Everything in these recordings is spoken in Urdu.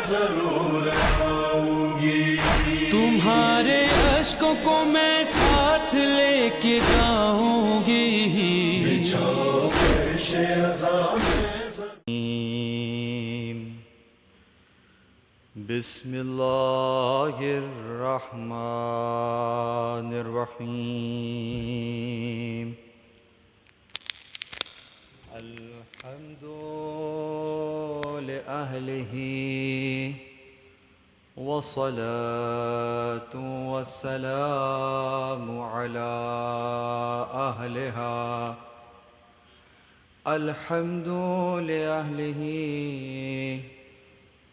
ضرور آؤں گی، تمہارے اشکوں کو میں ساتھ لے کے جاؤں گی، بسم اللہ الرحمن الرحیم، الحمد لأہلہ والصلاة والسلام علی اہلہا، الحمد لأہلہ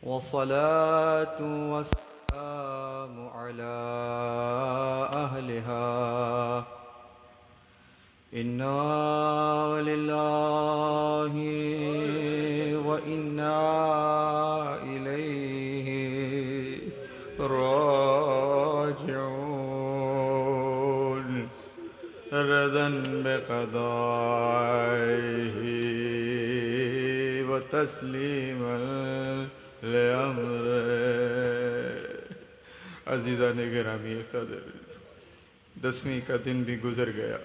والصلاة والسلام علی اہلہا، انا للہ وإنا الیہ راجعون، رضا بقضائہ وتسلیما لأمر۔ عزیزان گرامی قدر، 10ویں کا دن بھی گزر گیا۔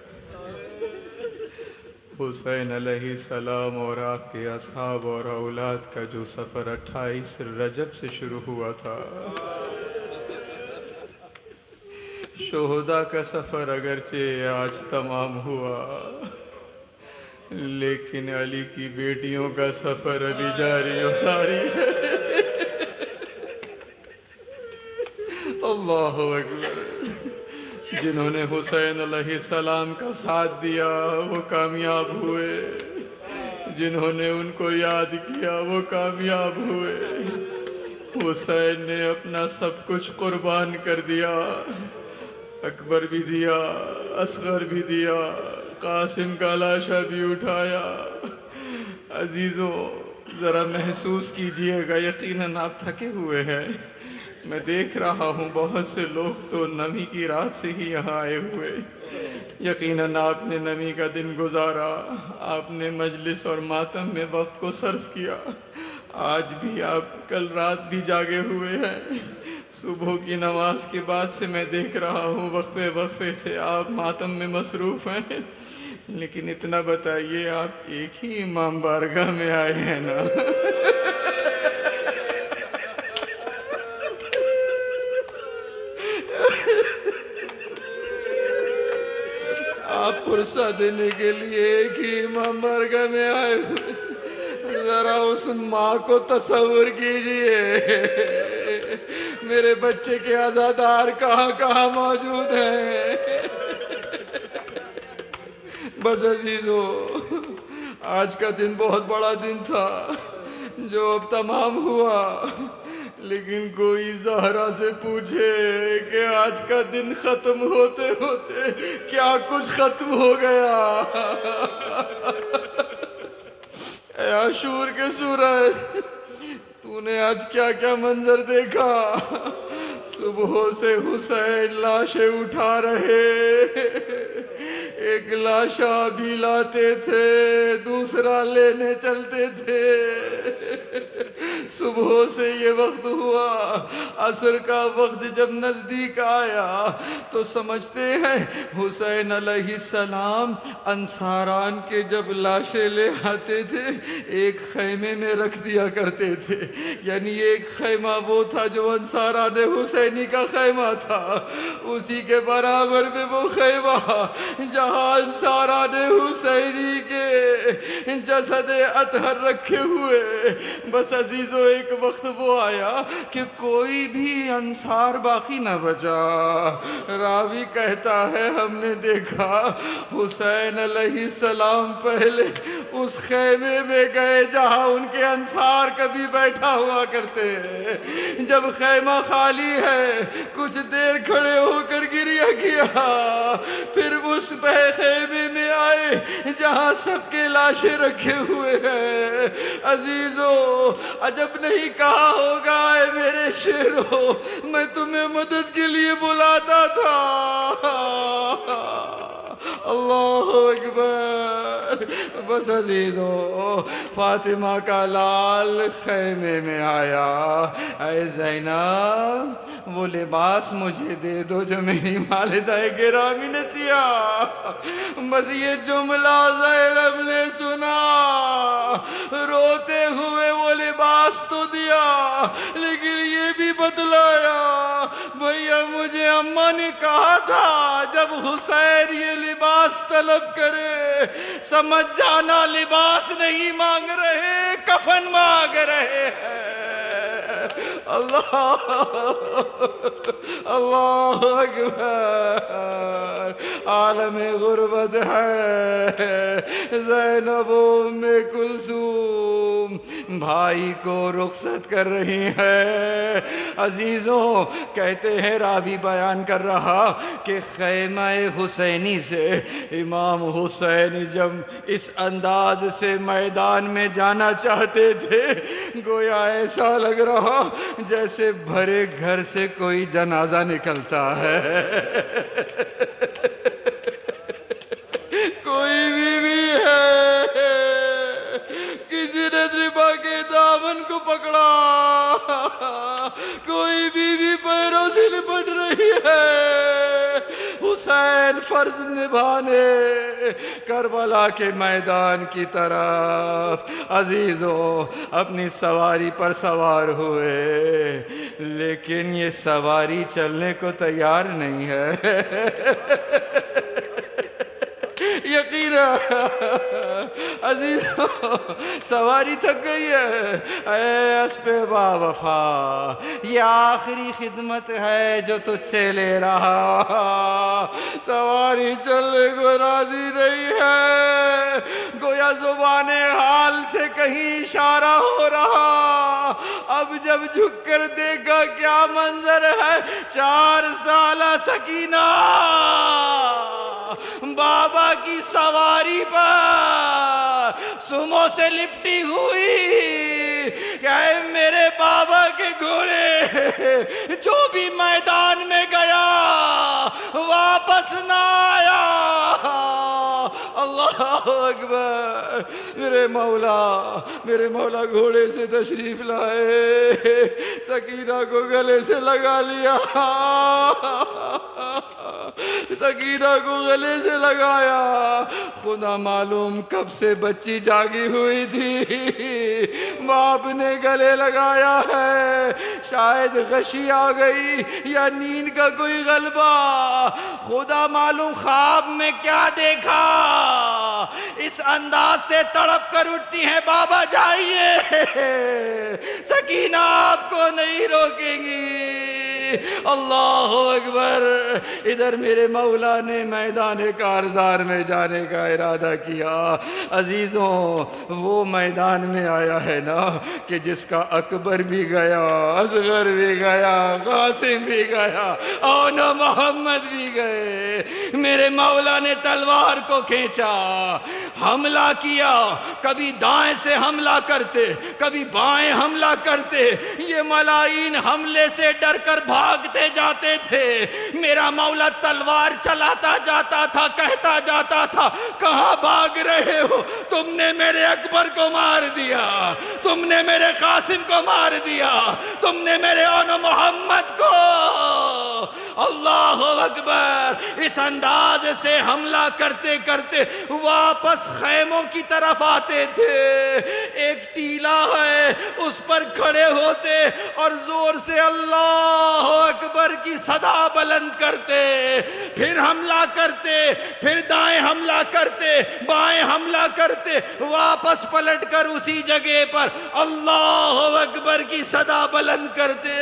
حسین علیہ السلام اور آپ کے اصحاب اور اولاد کا جو سفر 28 رجب سے شروع ہوا تھا، شہداء کا سفر اگرچہ آج تمام ہوا، لیکن علی کی بیٹیوں کا سفر ابھی جاری و ساری ہے۔ اللہ اکبر۔ جنہوں نے حسین علیہ السلام کا ساتھ دیا وہ کامیاب ہوئے، جنہوں نے ان کو یاد کیا وہ کامیاب ہوئے۔ حسین نے اپنا سب کچھ قربان کر دیا، اکبر بھی دیا، اصغر بھی دیا، قاسم کا لاشا بھی اٹھایا۔ عزیزو ذرا محسوس کیجئے گا، یقیناً آپ تھکے ہوئے ہیں۔ میں دیکھ رہا ہوں بہت سے لوگ تو نمی کی رات سے ہی یہاں آئے ہوئے۔ یقیناً آپ نے نمی کا دن گزارا، آپ نے مجلس اور ماتم میں وقت کو صرف کیا۔ آج بھی آپ کل رات بھی جاگے ہوئے ہیں۔ صبح کی نماز کے بعد سے میں دیکھ رہا ہوں وقفے سے آپ ماتم میں مصروف ہیں، لیکن اتنا بتائیے آپ ایک ہی امام بارگاہ میں آئے ہیں نا؟ آپ پرسہ دینے کے لیے ایک ہی امام بارگاہ میں آئے ہوئے، ذرا اس ماں کو تصور کیجئے میرے بچے کے عزادار کہاں کہاں موجود ہیں۔ بس عزیزو، آج کا دن بہت بڑا دن تھا جو اب تمام ہوا، لیکن کوئی زہرا سے پوچھے کہ آج کا دن ختم ہوتے ہوتے کیا کچھ ختم ہو گیا۔ اے عاشور کے سورج، تو نے آج کیا کیا منظر دیکھا۔ صبح سے حسین لاشیں اٹھا رہے، ایک لاشا بھی لاتے تھے، دوسرا لینے چلتے تھے۔ صبح سے یہ وقت ہوا، عصر کا وقت جب نزدیک آیا تو سمجھتے ہیں حسین علیہ السلام انصاران کے جب لاشیں لے آتے تھے ایک خیمے میں رکھ دیا کرتے تھے، یعنی ایک خیمہ وہ تھا جو انصاران حسینی کا خیمہ تھا، اسی کے برابر میں وہ خیمہ جہاں انصاران حسینی کے جسد اطہر رکھے ہوئے۔ بس عزیزو ایک وقت وہ آیا کہ کوئی بھی انصار باقی نہ بچا۔ راوی کہتا ہے ہم نے دیکھا حسین علیہ السلام پہلے اس خیمے میں گئے جہاں ان کے انصار کبھی بیٹھا ہوا کرتے ہیں۔ جب خیمہ خالی ہے کچھ دیر کھڑے ہو کر گریہ کیا، پھر اس خیمے میں آئے جہاں سب کے لاشیں رکھے ہوئے ہیں۔ عزیزو عجب نہیں کہا ہوگا اے میرے شیرو، میں تمہیں مدد کے لیے بلاتا تھا اللہ اکبر. بس عزیزو فاطمہ کا لال خیمے میں آیا. اے زینب وہ لباس مجھے دے دو جو میری والدہ گرامی نے سیا. بس یہ جملہ زینب نے سنا. روتے ہوئے وہ لباس تو دیا لیکن یہ بھی بتلایا بھیا مجھے اماں نے کہا تھا جب حسین یہ لباس طلب کرے سمجھ جانا لباس نہیں مانگ رہے کفن مانگ رہے ہیں. اللہ اللہ اکبر. عالم غربت ہے. زینب ام کلثوم بھائی کو رخصت کر رہی ہے. عزیزوں کہتے ہیں راوی بیان کر رہا کہ خیمہ حسینی سے امام حسین جب اس انداز سے میدان میں جانا چاہتے تھے گویا ایسا لگ رہا جیسے بھرے گھر سے کوئی جنازہ نکلتا ہے. کوئی بھی ہے کسی نے ربا کے دامن کو پکڑا کوئی بھی پیروں سے لپٹ رہی ہے. حسین فرض نبھانے کربلا کے میدان کی طرف. عزیزو اپنی سواری پر سوار ہوئے لیکن یہ سواری چلنے کو تیار نہیں ہے. یقین عزیز سواری تھک گئی ہے. اے اسپِ با وفا یہ آخری خدمت ہے جو تجھ سے لے رہا. سواری چلنے کو راضی نہیں ہے. گویا زبان حال سے کہیں اشارہ ہو رہا. اب جب جھک کر دیکھا کیا منظر ہے. 4 سالہ سکینہ بابا کی سواری پر سمو سے لپٹی ہوئی کہ اے میرے بابا کے گھوڑے جو بھی میدان میں گیا واپس نہ آیا. اللہ اکبر. میرے مولا گھوڑے سے تشریف لائے. سکینہ کو گلے سے لگا لیا. سکینہ کو گلے سے لگایا. خدا معلوم کب سے بچی جاگی ہوئی تھی. باپ نے گلے لگایا ہے. شاید غشی آ گئی یا نیند کا کوئی غلبہ. خدا معلوم خواب میں کیا دیکھا اس انداز سے تڑپ کر اٹھتی ہیں. بابا جائیے سکینہ آپ کو نہیں روکیں گی. اللہ اکبر. ادھر میرے مولا نے میدان کارزار میں جانے کا ارادہ کیا. عزیزوں وہ میدان میں آیا ہے نا کہ جس کا اکبر بھی گیا اصغر بھی گیا قاسم بھی گیا اور محمد بھی گئے. میرے مولا نے تلوار کو کھینچا حملہ کیا. کبھی دائیں سے حملہ کرتے کبھی بائیں حملہ کرتے. یہ ملاعین حملے سے ڈر کر بھاگتے جاتے تھے. میرا مولا تلوار چلاتا جاتا تھا کہتا جاتا تھا کہاں بھاگ رہے ہو. تم نے میرے اکبر کو مار دیا. تم نے میرے قاسم کو مار دیا. تم نے میرے اون محمد کو. اللہ اکبر. اس انداز سے حملہ کرتے کرتے واپس خیموں کی طرف آتے تھے. ایک ٹیلا ہے اس پر کھڑے ہوتے اور زور سے اللہ اکبر کی صدا بلند کرتے. پھر حملہ کرتے پھر دائیں حملہ کرتے بائیں حملہ کرتے واپس پلٹ کر اسی جگہ پر اللہ اکبر کی صدا بلند کرتے.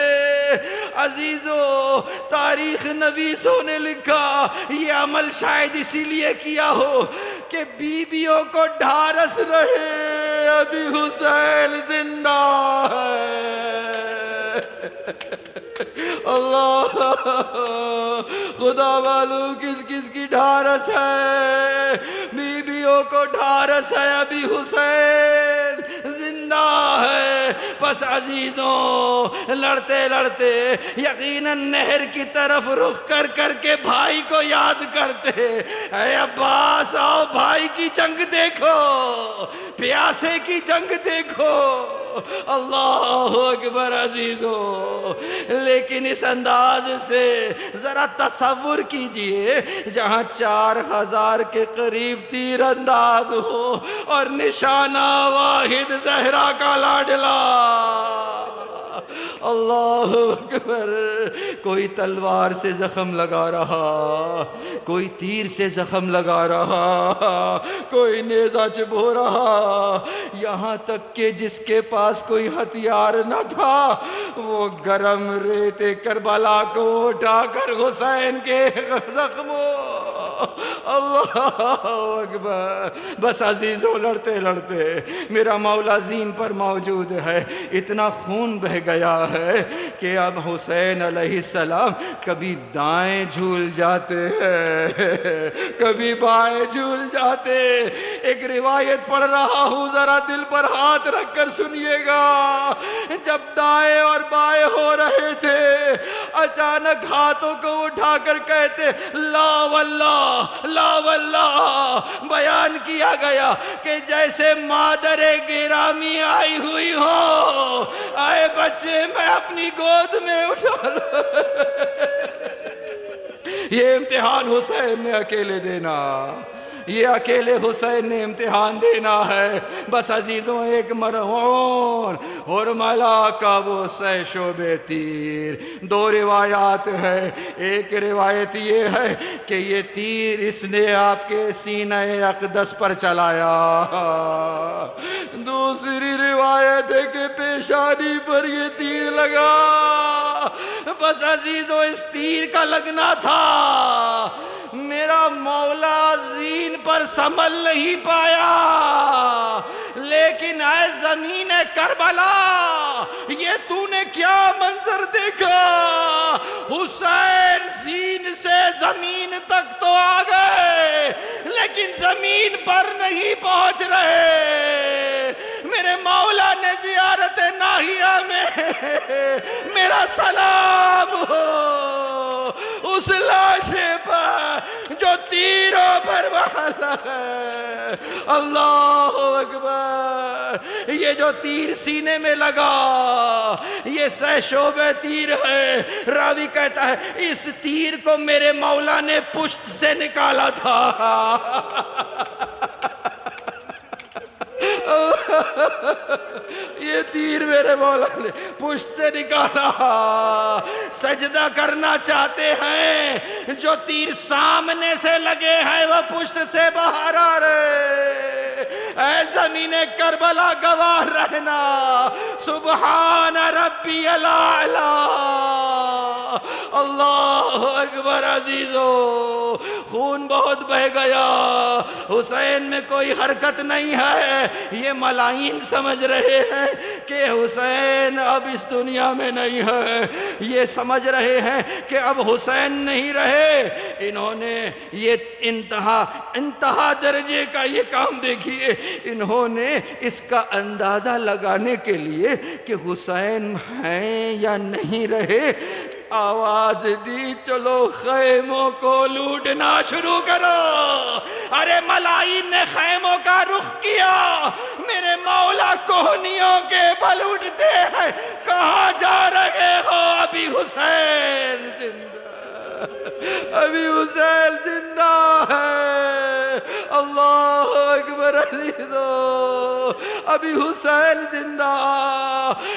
عزیزو تاریخ نویسوں نے لکھا یہ عمل شاید اسی لیے کیا ہو کہ بیویوں کو ڈھارس رہے ابھی حسین زندہ ہے. اللہ خدا معلوم کس کس کی ڈھارس ہے. بیویوں کو ڈھارس ہے ابھی حسین زندہ ہے. بس عزیزوں لڑتے لڑتے یقیناً نہر کی طرف رخ کر کر کے بھائی کو یاد کرتے، اے عباس آؤ بھائی کی جنگ دیکھو، پیاسے کی جنگ دیکھو۔ اللہ اکبر عزیزو، لیکن اس انداز سے ذرا تصور کیجئے جہاں 4000 کے قریب تیر انداز ہو اور نشانہ واحد زہرا کا لاڈلا۔ اللہ اکبر، کوئی تلوار سے زخم لگا رہا، کوئی تیر سے زخم لگا رہا، کوئی نیزہ چبھو رہا، یہاں تک کہ جس کے پاس کوئی ہتھیار نہ تھا وہ گرم ریت کربلا کو اٹھا کر حسین کے زخموں۔ اللہ اکبر، بس عزیزوں لڑتے لڑتے میرا مولا زین پر موجود ہے، اتنا خون بہ گیا ہے کہ اب حسین علیہ السلام کبھی دائیں جھول جاتے ہیں، کبھی بائیں جھول جاتے۔ ایک روایت پڑھ رہا ہوں، ذرا دل پر ہاتھ رکھ کر سنیے گا۔ جب دائیں اور بائیں ہو رہے تھے، اچانک ہاتھوں کو اٹھا کر کہتے لا واللہ لا واللہ۔ بیان کیا گیا کہ جیسے مادر گرامی آئی ہوئی ہو، آئے بچے میں اپنی گود میں اٹھا لوں۔ یہ امتحان حسین نے اکیلے دینا، یہ اکیلے حسین نے امتحان دینا ہے۔ بس عزیزوں ایک مرہون اور ملا کا وہ سہ شعبے تیر، دو روایات ہیں۔ ایک روایت یہ ہے کہ یہ تیر اس نے آپ کے سینہ اقدس پر چلایا، دوسری روایت ہے کہ پیشانی پر یہ تیر لگا۔ بس عزیزوں اس تیر کا لگنا تھا، میرا مولا زین پر سنبھل نہیں پایا، لیکن اے زمین کربلا یہ تو نے کیا منظر دیکھا؟ حسین زین سے زمین تک تو آ گئے لیکن زمین پر نہیں پہنچ رہے۔ میرے مولا نے زیارت ناہیہ میں میرا سلام ہو اس لاشے پر جو تیروں پر والا ہے۔ اللہ اکبر، یہ جو تیر سینے میں لگا یہ سہ شعبہ تیر ہے۔ راوی کہتا ہے اس تیر کو میرے مولا نے پشت سے نکالا تھا۔ یہ تیر میرے مولا نے پشت سے نکالا۔ سجدہ کرنا چاہتے ہیں، جو تیر سامنے سے لگے ہیں وہ پشت سے باہر آ رہے۔ اے زمین کربلا گواہ رہنا، سبحان ربی الاعلی۔ اللہ اکبر عزیزو، خون بہت بہ گیا، حسین میں کوئی حرکت نہیں ہے۔ یہ ملائین سمجھ رہے ہیں کہ حسین اب اس دنیا میں نہیں ہے، یہ سمجھ رہے ہیں کہ اب حسین نہیں رہے۔ انہوں نے یہ انتہا درجے کا یہ کام دیکھیے، انہوں نے اس کا اندازہ لگانے کے لیے کہ حسین ہیں یا نہیں رہے، آواز دی چلو خیموں کو لوٹنا شروع کرو۔ ارے ملائین نے خیموں کا رخ کیا، میرے مولا کوہنیوں کے بل اٹھتے ہیں۔ کہاں جا رہے ہو؟ ابھی حسین زندہ، ابھی حسین زندہ ہے۔ اللہ اکبر عزیزو، ابھی حسین زندہ۔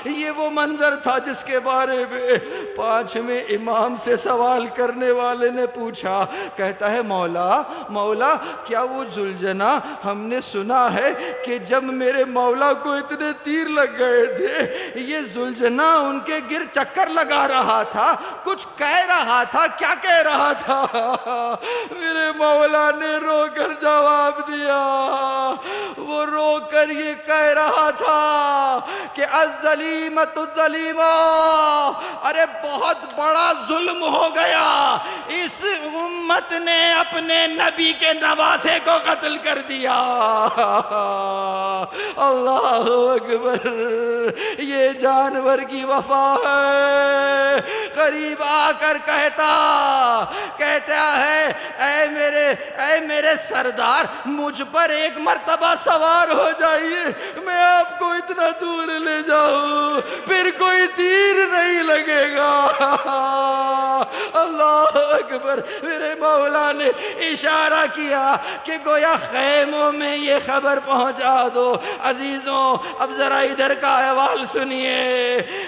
یہ وہ منظر تھا جس کے بارے میں 5ویں امام سے سوال کرنے والے نے پوچھا، کہتا ہے مولا کیا وہ ذوالجناح ہم نے سنا ہے کہ جب میرے مولا کو اتنے تیر لگ گئے تھے یہ ذوالجناح ان کے گر چکر لگا رہا تھا، کچھ کہہ رہا تھا، کیا کہہ رہا تھا؟ میرے مولا نے رو کر جواب دیا، وہ رو کر یہ کہہ رہا تھا کہ الظلیمۃ الظلیمہ، ارے بہت بڑا ظلم ہو گیا، اس امت نے اپنے نبی کے نواسے کو قتل کر دیا۔ اللہ اکبر، یہ جانور کی وفا ہے۔ قریب آ کر کہتا ہے اے میرے سردار، مجھ پر ایک مرتبہ سوار ہو جائیے، میں آپ کو اتنا دور لے جاؤں، پھر کوئی تیر نہیں لگے گا۔ اللہ اکبر، میرے مولا نے اشارہ کیا کہ گویا خیموں میں یہ خبر پہنچا دو۔ عزیزوں، اب ذرا ادھر کا احوال سنیے۔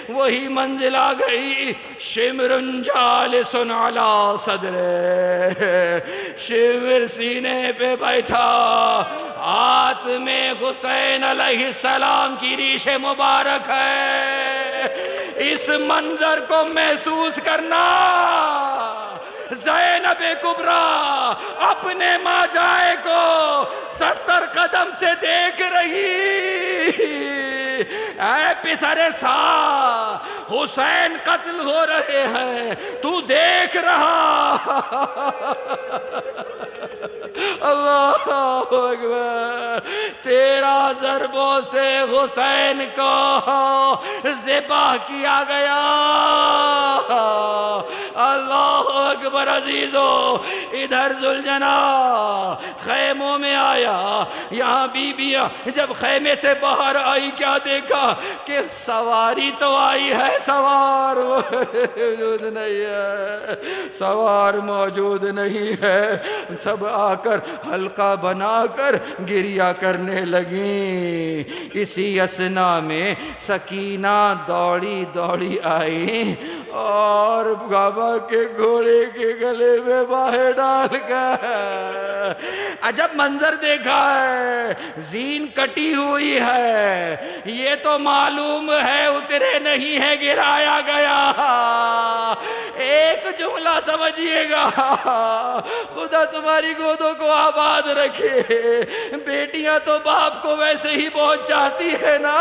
وہی منزل آ گئی، شمر جالس علی صدرہ، شمر سینے پہ بیٹھا، ہاتھ میں حسین علیہ السلام کی ریش مبارک ہے۔ اس منظر کو محسوس کرنا، زینب کبریٰ اپنے ماجائے کو 70 قدم سے دیکھ رہی۔ اے پسر سا، حسین قتل ہو رہے ہیں، تو دیکھ رہا۔ اللہ اکبر، 13 ضربوں سے حسین کو ذبح کیا گیا۔ اللہ اکبر عزیزو، ادھر ذوالجنا خیموں میں آیا۔ یہاں بیویاں جب خیمے سے باہر آئی، کیا دیکھا کہ سواری تو آئی ہے، سوار موجود نہیں ہے، سوار موجود نہیں ہے۔ سب آ کر حلقہ بنا کر گریہ کرنے لگیں۔ اسی اثنا میں سکینہ دوڑی دوڑی آئی اور بابا کے گھوڑے کے گلے میں باہیں ڈال کر عجب منظر دیکھا ہے۔ زین کٹی ہوئی ہے، یہ تو معلوم ہے اترے نہیں ہے، گرایا گیا۔ ایک جملہ سمجھیے گا، خدا تمہاری گودوں کو آباد رکھے۔ بیٹیاں تو باپ کو ویسے ہی بہت چاہتی ہے نا۔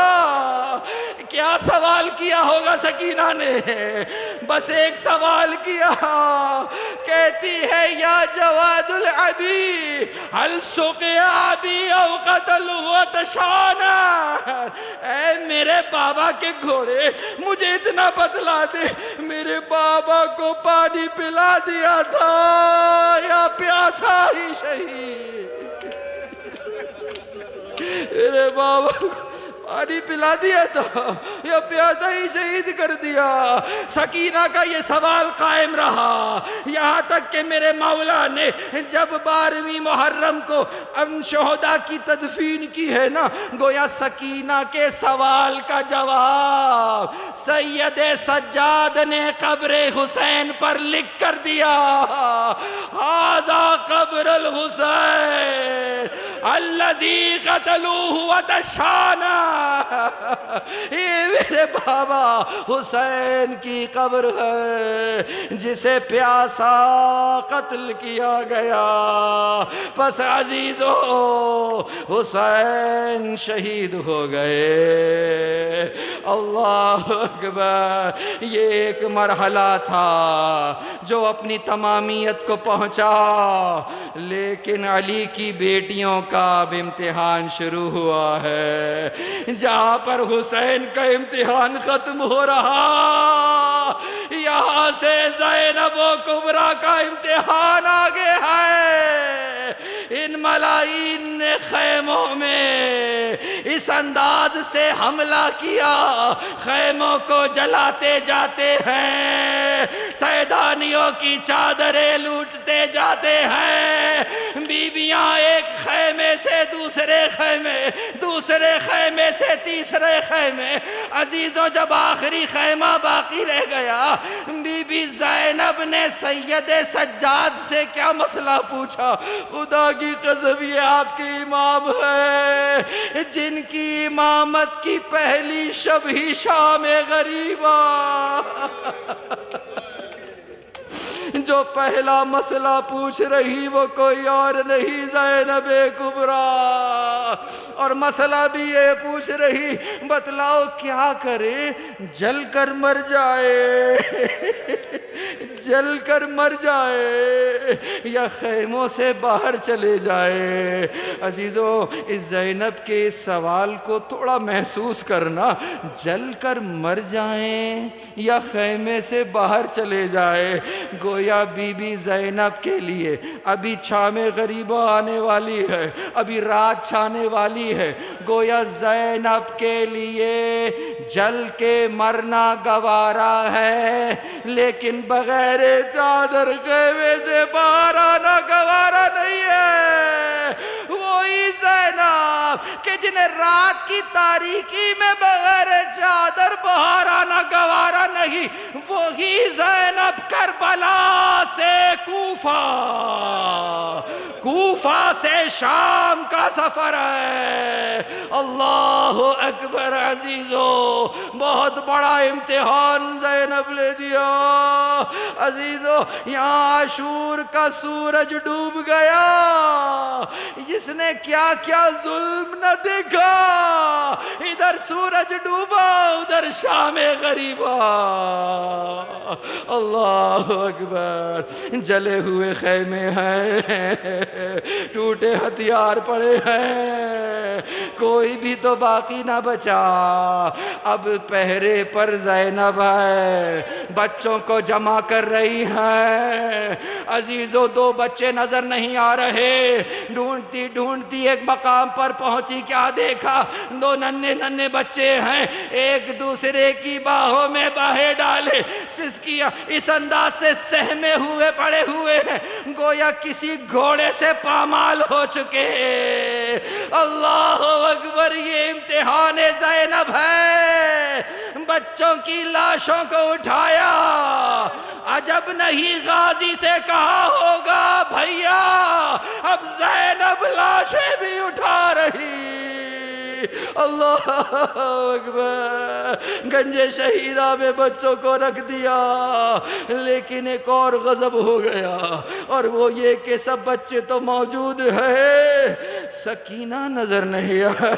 کیا سوال کیا ہوگا سکینہ نے؟ بس ایک سوال کیا، کہتی ہے یا جواد العبی هل سقی ابی او قتل وتشانا، اے میرے بابا کے گھوڑے، مجھے اتنا بتلا دے، میرے بابا کو پانی پلا دیا تھا یا پیاسا ہی شہید؟ میرے بابا کو پانی پلا دیا تھا یا پیاسا ہی شہید کر دیا؟ سکینہ کا یہ سوال قائم رہا، یہاں تک کہ میرے مولا نے جب 12ویں محرم کو ان شہداء کی تدفین کی ہے نا، گویا سکینہ کے سوال کا جواب سید سجاد نے قبر حسین پر لکھ کر دیا۔ ھذا قبر الحسین الذی قتلوہ وتشانا، یہ میرے بابا حسین کی قبر ہے جسے پیاسا قتل کیا گیا۔ پس عزیزو، حسین شہید ہو گئے۔ اللہ اکبر، یہ ایک مرحلہ تھا جو اپنی تمامیت کو پہنچا، لیکن علی کی بیٹیوں کا اب امتحان شروع ہوا ہے۔ جہاں پر حسین کا امتحان ختم ہو رہا، یہاں سے زینب و کبریٰ کا امتحان آگے ہے۔ ان ملاعین نے خیموں میں اس انداز سے حملہ کیا، خیموں کو جلاتے جاتے ہیں، سیدانیوں کی چادریں لوٹتے جاتے ہیں، بیویاں ایک خیمے سے دوسرے خیمے، دوسرے خیمے سے تیسرے خیمے۔ عزیزوں، جب آخری خیمہ باقی رہ گیا، بی بی زینب نے سید سجاد سے کیا مسئلہ پوچھا؟ خدا کی قسم، یہ آپ کے امام ہے جن کی امامت کی پہلی شب ہی شام غریبہ، جو پہلا مسئلہ پوچھ رہی وہ کوئی اور نہیں زینب کبریٰ، اور مسئلہ بھی یہ پوچھ رہی بتلاؤ کیا کرے، جل کر مر جائے جل کر مر جائے یا خیموں سے باہر چلے جائے۔ عزیزو اس زینب کے اس سوال کو تھوڑا محسوس کرنا، جل کر مر جائیں یا خیمے سے باہر چلے جائے۔ گویا بی بی زینب کے لیے ابھی شام غریبہ آنے والی ہے، ابھی رات چھانے والی ہے، گویا زینب کے لیے جل کے مرنا گوارا ہے، لیکن بغیر چادر خیمے سے باہر آنا گوارا نہیں ہے۔ وہی زینب کہ جنہیں رات کی تاریکی میں بغیر چادر باہر آنا گوارا نہیں، وہی زینب کربلا سے کوفہ سے شام کا سفر ہے۔ اللہ اکبر عزیزو، بہت بڑا امتحان زینب لے دیا۔ عزیزو یہاں عاشور کا سورج ڈوب گیا، جس نے کیا کیا ظلم نہ دیکھا، ادھر سورج ڈوبا ادھر شام غریبہ۔ اللہ اکبر، جلے ہوئے خیمے ہیں، ٹوٹے ہتھیار پڑے ہیں، کوئی بھی تو باقی نہ بچا۔ اب پہرے پر زینب ہے، بچوں کو جمع کر رہی ہیں۔ عزیزو دو بچے نظر نہیں آ رہے، ڈھونڈتی ڈھونڈتی ایک مقام پر پہنچی، کیا دیکھا، دو ننھے ننھے بچے ہیں، ایک دوسرے کی باہوں میں باہیں ڈالے سسکیاں اس انداز سے سہمے ہوئے پڑے ہوئے ہیں گویا کسی گھوڑے سے پامال ہو چکے۔ اللہ اکبر، یہ امتحان زینب ہے۔ بچوں کی لاشوں کو اٹھایا، عجب نہیں غازی سے کہا ہوگا بھیا اب زینب لاشیں بھی اٹھا رہی۔ اللہ اکبر، گنج شہیدہ میں بچوں کو رکھ دیا، لیکن ایک اور غضب ہو گیا، اور وہ یہ کہ سب بچے تو موجود ہیں، سکینہ نظر نہیں آیا۔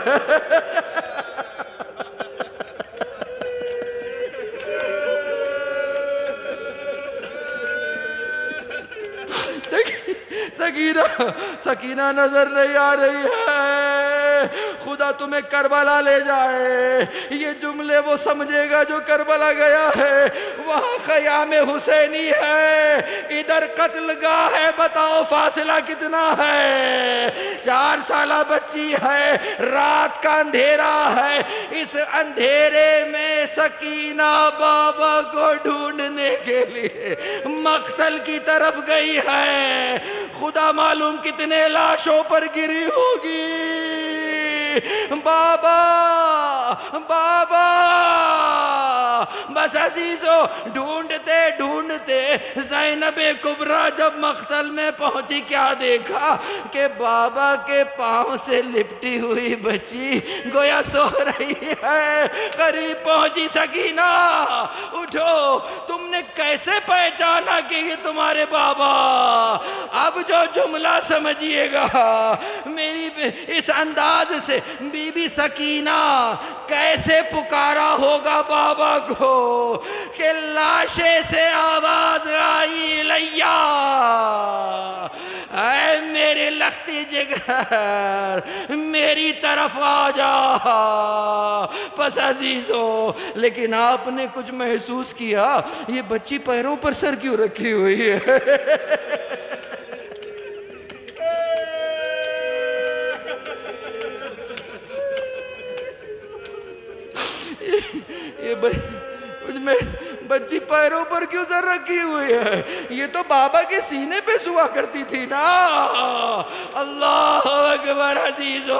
سکینہ نظر نہیں آ رہی ہے۔ خدا تمہیں کربلا لے جائے، یہ جملے وہ سمجھے گا جو کربلا گیا ہے۔ وہاں خیام حسینی ہے، ادھر قتل گاہ ہے، بتاؤ فاصلہ کتنا ہے۔ 4 سالہ بچی ہے، رات کا اندھیرا ہے، اس اندھیرے میں سکینہ بابا کو ڈھونڈنے کے لیے مقتل کی طرف گئی ہے۔ خدا معلوم کتنے لاشوں پر گری ہوگی۔ بابا بابا، بس عزیزو ڈھونڈتے ڈھونڈتے زینب کبریٰ جب مقتل میں پہنچی، کیا دیکھا کہ بابا کے پاؤں سے لپٹی ہوئی بچی گویا سو رہی ہے۔ قریب پہنچی، سکینہ اٹھو، تم نے کیسے پہچانا کہ یہ تمہارے بابا؟ اب جو جملہ سمجھیے گا، میری اس انداز سے بی بی سکینہ کیسے پکارا ہوگا بابا کو کہ لاشے سے آواز آئی، لیا اے میرے لختی جگر میری طرف آ جا۔ پس عزیزو، لیکن آپ نے کچھ محسوس کیا، یہ بچی پیروں پر سر کیوں رکھی ہوئی ہے؟ بچی پیروں پر کیوں سر رکھی ہوئی ہے؟ یہ تو بابا کے سینے پہ سوا کرتی تھی نا۔ اللہ اکبر عزیزو،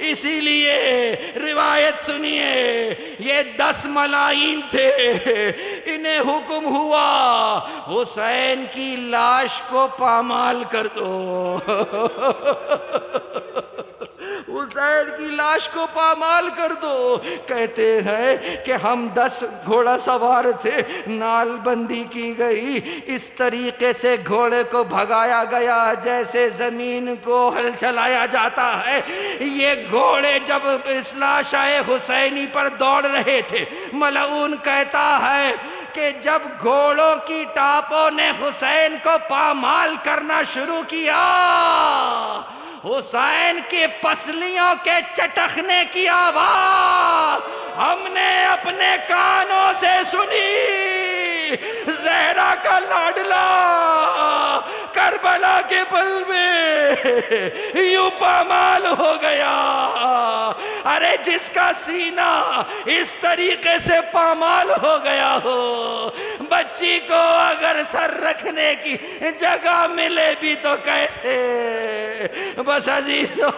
اسی لیے روایت سنیے، یہ 10 ملائین تھے، انہیں حکم ہوا حسین کی لاش کو پامال کر دو۔ حسین کی لاش کو پامال کر دو۔ کہتے ہیں کہ ہم 10 گھوڑا سوار تھے، نال بندی کی گئی، اس طریقے سے گھوڑے کو بھگایا گیا جیسے زمین کو ہل چلایا جاتا ہے۔ یہ گھوڑے جب اس لاشِ حسینی پر دوڑ رہے تھے، ملعون کہتا ہے کہ جب گھوڑوں کی ٹاپوں نے حسین کو پامال کرنا شروع کیا، حسین کی پسلیوں کے چٹکنے کی آواز ہم نے اپنے کانوں سے سنی۔ زہرا کا لاڈلا کربلا کے پل میں یوں پامال ہو گیا۔ ارے جس کا سینہ اس طریقے سے پامال ہو گیا ہو، بچی کو اگر سر رکھنے کی جگہ ملے بھی تو کیسے؟ بس عزیزو،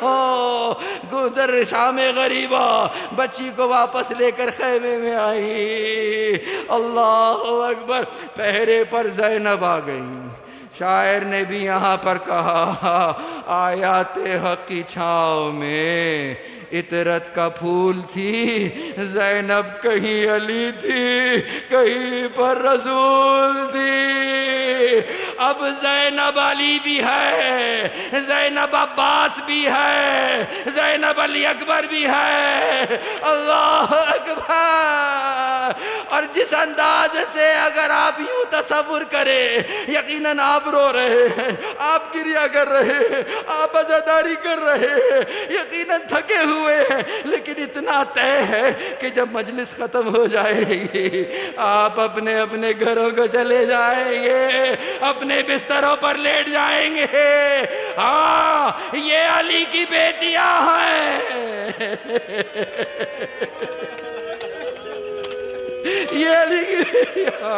گزر شام غریبہ بچی کو واپس لے کر خیمے میں آئی۔ اللہ اکبر، پہرے پر زینب آ گئی۔ شاعر نے بھی یہاں پر کہا، آیات حق کی چھاؤں میں عطرت کا پھول تھی، زینب کہیں علی تھی، کہیں پر رسول تھی۔ اب زینب علی بھی ہے، زینب عباس بھی ہے، زینب علی اکبر بھی ہے۔ اللہ اکبر۔ اور جس انداز سے اگر آپ یوں تصور کریں، یقیناً آپ رو رہے ہیں، آپ گریہ کر رہے ہیں، آپ عزاداری کر رہے ہیں، یقیناً تھکے ہوئے ہیں، لیکن اتنا طے ہے کہ جب مجلس ختم ہو جائے گی، آپ اپنے اپنے گھروں کو چلے جائیں گے، اپنے بستروں پر لیٹ جائیں گے۔ ہاں، یہ علی کی بیٹیاں ہیں، یہ علی کی بیٹیاں۔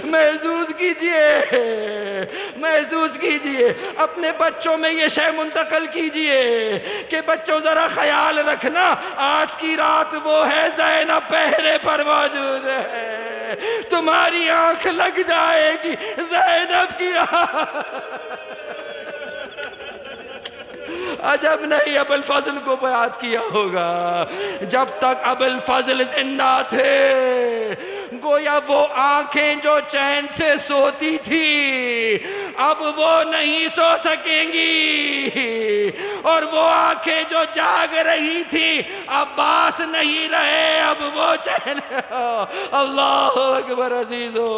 محسوس کیجئے، محسوس کیجئے، اپنے بچوں میں یہ شے منتقل کیجئے کہ بچوں ذرا خیال رکھنا، آج کی رات وہ ہے زینب پہرے پر موجود ہے، تمہاری آنکھ لگ جائے گی زینب کی عجب نہیں ابوالفضل کو بیعت کیا ہوگا۔ جب تک ابوالفضل زندہ تھے، گویا وہ آنکھیں جو چین سے سوتی تھی اب وہ نہیں سو سکیں گی، اور وہ آنکھیں جو جاگ رہی تھی عباس نہیں رہے، اب وہ چین۔ اللہ اکبر عزیزو،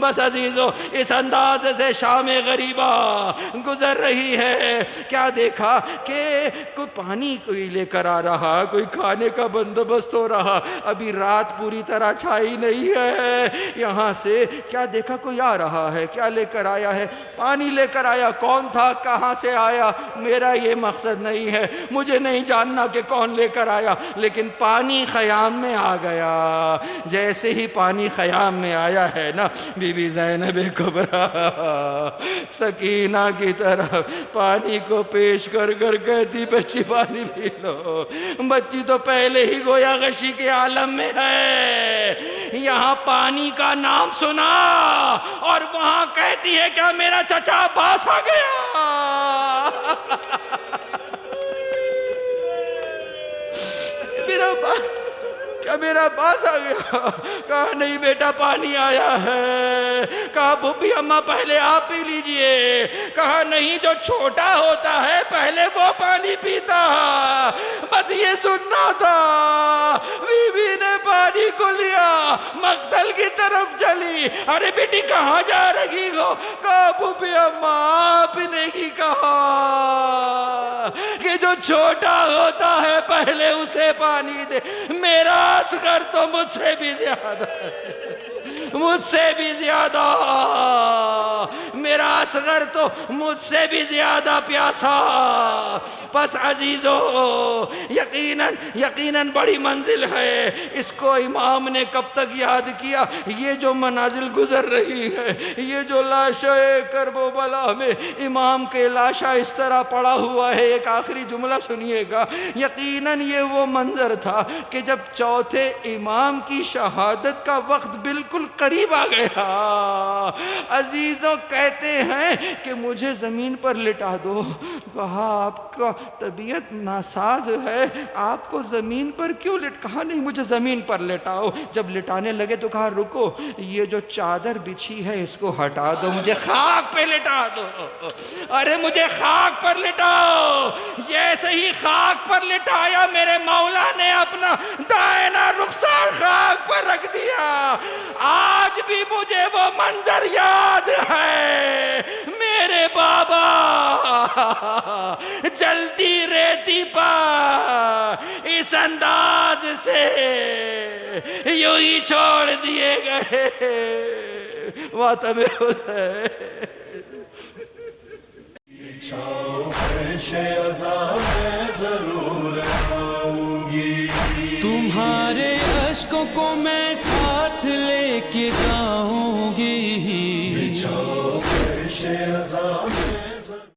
بس عزیزو، اس انداز سے شام غریبہ گزر رہی ہے۔ کیا دیکھا کہ کوئی پانی کوئی لے کر آ رہا، کوئی کھانے کا بندوبست ہو رہا، ابھی رات پوری طرح چھائی نہیں ہے۔ یہاں سے کیا دیکھا کوئی آ رہا ہے، کیا لے کر آیا ہے؟ پانی لے کر آیا۔ کون تھا، کہاں سے آیا، میرا یہ مقصد نہیں ہے، مجھے نہیں جاننا کہ کون لے کر آیا، لیکن پانی خیام میں آ گیا۔ جیسے ہی پانی خیام میں آیا ہے نا، بی بی زینب کبریٰ سکینہ کی طرف پانی کو پیش کر کر کہتی، بچی پانی پی لو۔ بچی تو پہلے ہی گویا غشی کے عالم میں ہے، یہاں پانی کا نام سنا اور وہاں کہتی ہے کیا میرا چچا عباس آ گیا؟ کیا میرا عباس آ گیا؟ کہا نہیں بیٹا، پانی آیا ہے۔ کہا بھوپی اماں پہلے آپ پی لیجئے۔ کہا نہیں، جو چھوٹا ہوتا ہے پہلے وہ پانی پیتا، بس یہ سننا تھا۔ بی بی نے پانی کو لیا، مقتل کی طرف چلی۔ ارے بیٹی کہاں جا رہی ہو؟ کہا بھوپی اماں آپ نے ہی کہا کہ جو چھوٹا ہوتا ہے پہلے اسے پانی دے۔ میرا اصغر تو مجھ سے بھی زیادہ، مجھ سے بھی زیادہ، میرا اصغر تو مجھ سے بھی زیادہ پیاسا۔ پس عزیزو، یقیناً بڑی منزل ہے۔ اس کو امام نے کب تک یاد کیا؟ یہ جو منازل گزر رہی ہے، یہ جو لاشا کرب و بلا میں امام کے لاشا اس طرح پڑا ہوا ہے، ایک آخری جملہ سنیے گا۔ یقیناً یہ وہ منظر تھا کہ جب چوتھے امام کی شہادت کا وقت بالکل قریب آ گیا، عزیزوں کہتے کہتے ہیں کہ مجھے زمین پر لٹا دو. کہا آپ کا طبیعت ناساز ہے, آپ کو زمین پر کیوں کہا نہیں مجھے زمین پر لٹاؤ. جب لٹانے لگے تو کہا رکو, یہ جو چادر بچھی ہے اس کو ہٹا دو, مجھے خاک پہ لٹا دو. ارے مجھے خاک پر لٹاؤ. جیسے ہی خاک پر لٹایا میرے مولا نے اپنا دائنا رخسار خاک پر رکھ دیا. آج بھی مجھے وہ منظر یاد ہے. میرے بابا جلدی ریتی پر اس انداز سے یوں ہی چھوڑ دیے گئے. ماتم حسین عذاب میں ضرور آؤں گی. تمہارے اشکوں کو میں ساتھ لے کے جاؤں گی. عذاب